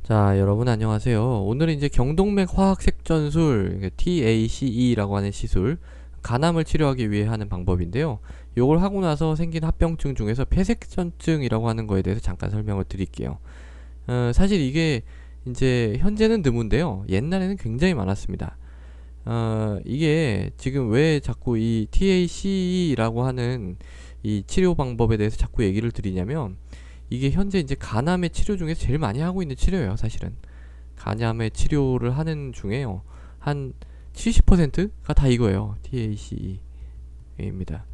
자, 여러분 안녕하세요. 오늘은 이제 경동맥 화학색전술 TACE라고 하는 시술, 간암을 치료하기 위해 하는 방법인데요. 요걸 하고 나서 생긴 합병증 중에서 폐색전증이라고 하는 거에 대해서 잠깐 설명을 드릴게요. 사실 이게 이제 현재는 드문데요. 옛날에는 굉장히 많았습니다. 이게 지금 왜 자꾸 이 TACE라고 하는 이 치료 방법에 대해서 자꾸 얘기를 드리냐면, 이게 현재 이제 간암의 치료 중에서 제일 많이 하고 있는 치료예요, 사실은. 간암의 치료를 하는 중에요, 한 70%가 다 이거예요. TACE입니다.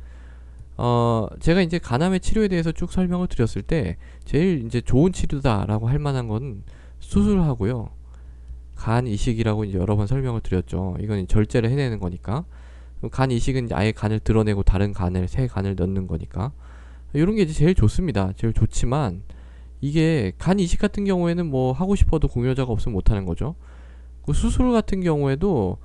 제가 이제 간암의 치료에 대해서 쭉 설명을 드렸을 때, 제일 이제 좋은 치료다라고 할 만한 건 수술하고요. 간 이식이라고 이제 여러 번 설명을 드렸죠. 이건 절제를 해내는 거니까. 간 이식은 이제 아예 간을 드러내고 다른 간을, 새 간을 넣는 거니까. 이런 게 이제 제일 좋습니다. 제일 좋지만, 이게 간 이식 같은 경우에는 뭐 하고 싶어도 공여자가 없으면 못 하는 거죠. 그 수술 같은 경우에도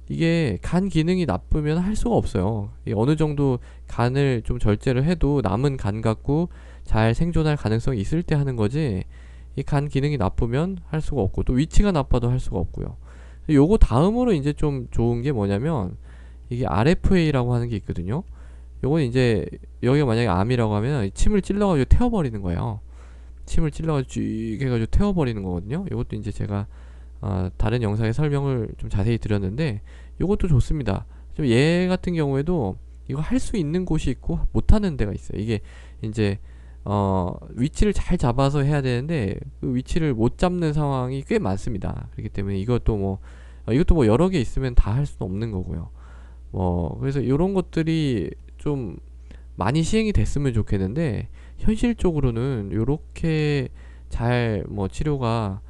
이게 간 기능이 나쁘면 할 수가 없어요. 어느 정도 간을 좀 절제를 해도 남은 간 갖고 잘 생존할 가능성이 있을 때 하는 거지, 이 간 기능이 나쁘면 할 수가 없고, 또 위치가 나빠도 할 수가 없고요. 요거 다음으로 이제 좀 좋은 게 뭐냐면, 이게 RFA라고 하는 게 있거든요. 요건 이제 여기가 만약에 암이라고 하면 침을 찔러가지고 태워버리는 거예요. 침을 찔러가지고 쭉 해가지고 태워버리는 거거든요. 이것도 이제 제가 다른 영상에 설명을 좀 자세히 드렸는데, 이것도 좋습니다. 좀 얘 같은 경우에도 이거 할 수 있는 곳이 있고 못하는 데가 있어요. 이게 이제 위치를 잘 잡아서 해야 되는데, 그 위치를 못 잡는 상황이 꽤 많습니다. 그렇기 때문에 이것도 뭐 여러 개 있으면 다 할 수는 없는 거고요. 그래서 이런 것들이 좀 많이 시행이 됐으면 좋겠는데, 현실적으로는 요렇게 잘 뭐 치료가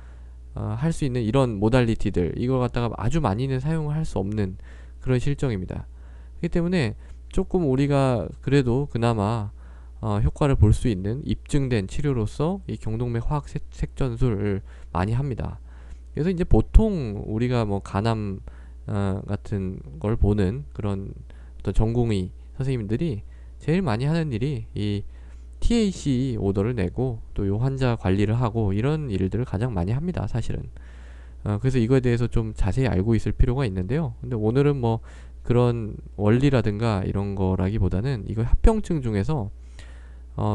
할 수 있는 이런 모달리티들, 이걸 갖다가 아주 많이는 사용을 할 수 없는 그런 실정입니다. 그렇기 때문에 조금 우리가 그래도 그나마 효과를 볼 수 있는 입증된 치료로서 이 경동맥 화학 색전술을 많이 합니다. 그래서 이제 보통 우리가 뭐 간암 같은 걸 보는 그런 어떤 전공의 선생님들이 제일 많이 하는 일이 이 TAC 오더를 내고 또 요 환자 관리를 하고 이런 일들을 가장 많이 합니다, 사실은. 그래서 이거에 대해서 좀 자세히 알고 있을 필요가 있는데요. 근데 오늘은 뭐 그런 원리라든가 이런 거라기보다는 이거 합병증 중에서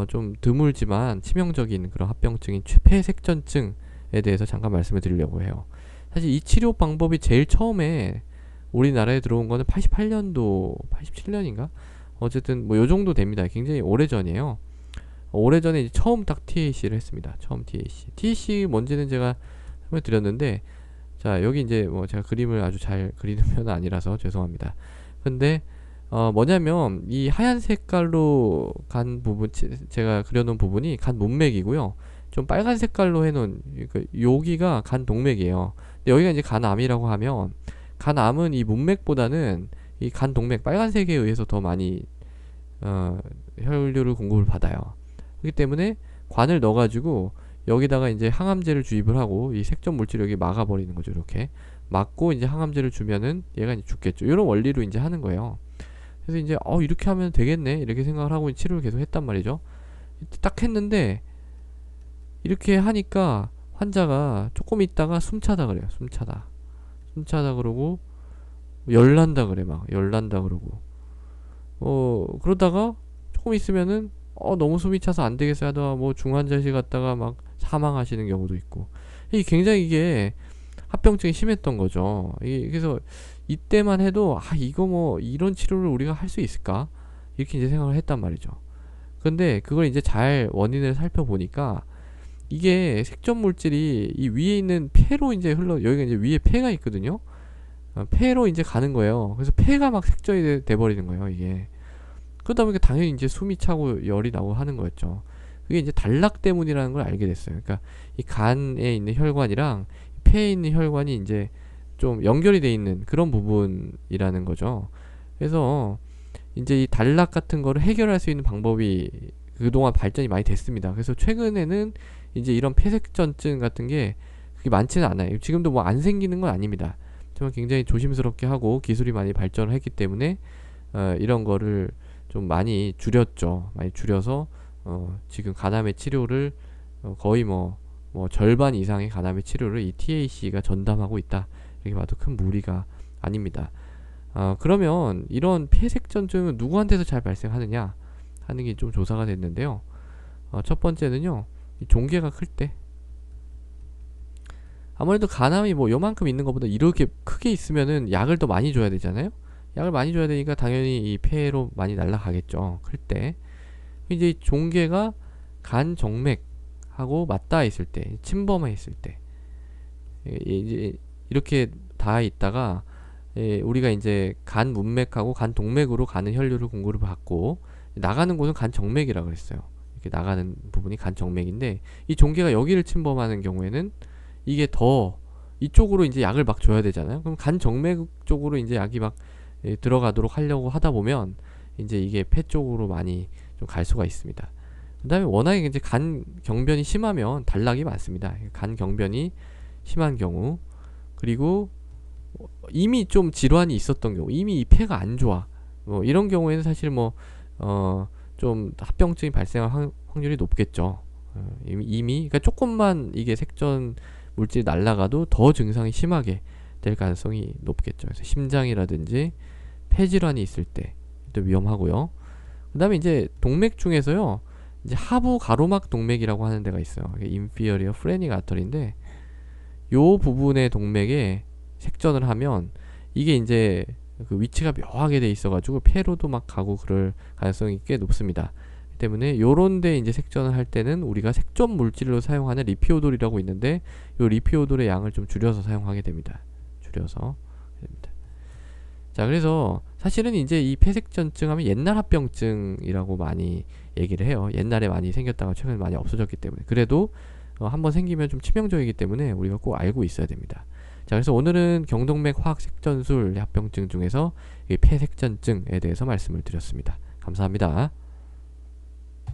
좀 드물지만 치명적인 그런 합병증인 폐색전증에 대해서 잠깐 말씀을 드리려고 해요. 사실 이 치료 방법이 제일 처음에 우리나라에 들어온 거는 88년도, 87년인가? 어쨌든 뭐 요 정도 됩니다. 굉장히 오래전이에요. 오래전에 이제 처음 딱 TAC를 했습니다. 처음 TAC. TAC 뭔지는 제가 설명드렸는데, 자, 여기 이제 뭐 제가 그림을 아주 잘 그리는 편은 아니라서 죄송합니다. 근데 뭐냐면 이 하얀 색깔로 간 부분, 제가 그려놓은 부분이 간 문맥이고요. 좀 빨간 색깔로 해놓은, 그러니까 여기가 간 동맥이에요. 근데 여기가 이제 간암이라고 하면, 간암은 이 문맥보다는 이 간 동맥 빨간색에 의해서 더 많이 어, 혈류를 공급을 받아요. 그렇기 때문에 관을 넣어가지고 여기다가 이제 항암제를 주입을 하고 이 색전 물질을 여기 막아버리는 거죠. 이렇게 막고 이제 항암제를 주면은 얘가 이제 죽겠죠. 이런 원리로 이제 하는 거예요. 그래서 이제 이렇게 하면 되겠네 이렇게 생각을 하고 치료를 계속 했단 말이죠. 딱 했는데 이렇게 하니까 환자가 조금 있다가 숨차다 그래요. 숨차다 그러고 열난다 그래. 막 열난다 그러고 그러다가 조금 있으면은 너무 숨이 차서 안 되겠어요 하다가 뭐 중환자실 갔다가 막 사망하시는 경우도 있고, 이게 굉장히 이게 합병증이 심했던 거죠. 그래서 이때만 해도 이거 뭐 이런 치료를 우리가 할 수 있을까 이렇게 이제 생각을 했단 말이죠. 근데 그걸 이제 잘 원인을 살펴보니까 이게 색전 물질이 이 위에 있는 폐로 이제 여기가 이제 위에 폐가 있거든요. 폐로 이제 가는 거예요. 그래서 폐가 막 색전이 돼 버리는 거예요, 이게. 그러다 보니까 당연히 이제 숨이 차고 열이 나고 하는 거였죠. 그게 이제 단락 때문이라는 걸 알게 됐어요. 그러니까 이 간에 있는 혈관이랑 폐에 있는 혈관이 이제 좀 연결이 돼 있는 그런 부분이라는 거죠. 그래서 이제 이 단락 같은 거를 해결할 수 있는 방법이 그동안 발전이 많이 됐습니다. 그래서 최근에는 이제 이런 폐색전증 같은 게 그게 많지는 않아요. 지금도 뭐 안 생기는 건 아닙니다. 정말 굉장히 조심스럽게 하고 기술이 많이 발전을 했기 때문에 이런 거를 좀 많이 줄였죠. 많이 줄여서 지금 간암의 치료를 거의 뭐 뭐 절반 이상의 간암의 치료를 이 TAC가 전담하고 있다. 이렇게 봐도 큰 무리가 아닙니다. 그러면 이런 폐색전증은 누구한테서 잘 발생하느냐 하는 게 좀 조사가 됐는데요. 첫 번째는요, 이 종괴가 클 때. 아무래도 간암이 뭐 요만큼 있는 것보다 이렇게 크게 있으면은 약을 더 많이 줘야 되잖아요. 약을 많이 줘야 되니까 당연히 이 폐로 많이 날아가겠죠. 클 때. 이제 종괴가 간 정맥하고 맞닿아 있을 때, 침범해 있을 때, 이제 이렇게 닿아 있다가 우리가 이제 간 문맥하고 간 동맥으로 가는 혈류를 공급을 받고 나가는 곳은 간 정맥이라고 그랬어요. 이렇게 나가는 부분이 간 정맥인데 이 종괴가 여기를 침범하는 경우에는 이게 더 이쪽으로 이제 약을 막 줘야 되잖아요. 그럼 간 정맥 쪽으로 이제 약이 막 들어가도록 하려고 하다 보면 이제 이게 폐 쪽으로 많이 좀 갈 수가 있습니다. 그 다음에 워낙에 이제 간 경변이 심하면 단락이 많습니다. 간 경변이 심한 경우, 그리고 이미 좀 질환이 있었던 경우, 이미 이 폐가 안 좋아, 뭐 이런 경우에는 사실 뭐 좀 합병증이 발생할 확률이 높겠죠. 이미 그러니까 조금만 이게 색전 물질이 날아가도 더 증상이 심하게 될 가능성이 높겠죠. 그래서 심장이라든지 폐질환이 있을 때 또 위험하고요. 그 다음에 이제 동맥 중에서요, 이제 하부 가로막 동맥이라고 하는 데가 있어요. inferior phrenic artery인데 요 부분의 동맥에 색전을 하면 이게 이제 그 위치가 묘하게 돼 있어가지고 폐로도 막 가고 그럴 가능성이 꽤 높습니다. 때문에 요런데 이제 색전을 할 때는 우리가 색전 물질로 사용하는 리피오돌이라고 있는데 요 리피오돌의 양을 좀 줄여서 사용하게 됩니다. 줄여서 됩니다. 자, 그래서 사실은 이제 이 폐색전증 하면 옛날 합병증이라고 많이 얘기를 해요. 옛날에 많이 생겼다가 최근에 많이 없어졌기 때문에. 그래도 한번 생기면 좀 치명적이기 때문에 우리가 꼭 알고 있어야 됩니다. 자, 그래서 오늘은 경동맥 화학색전술 합병증 중에서 이 폐색전증에 대해서 말씀을 드렸습니다. 감사합니다.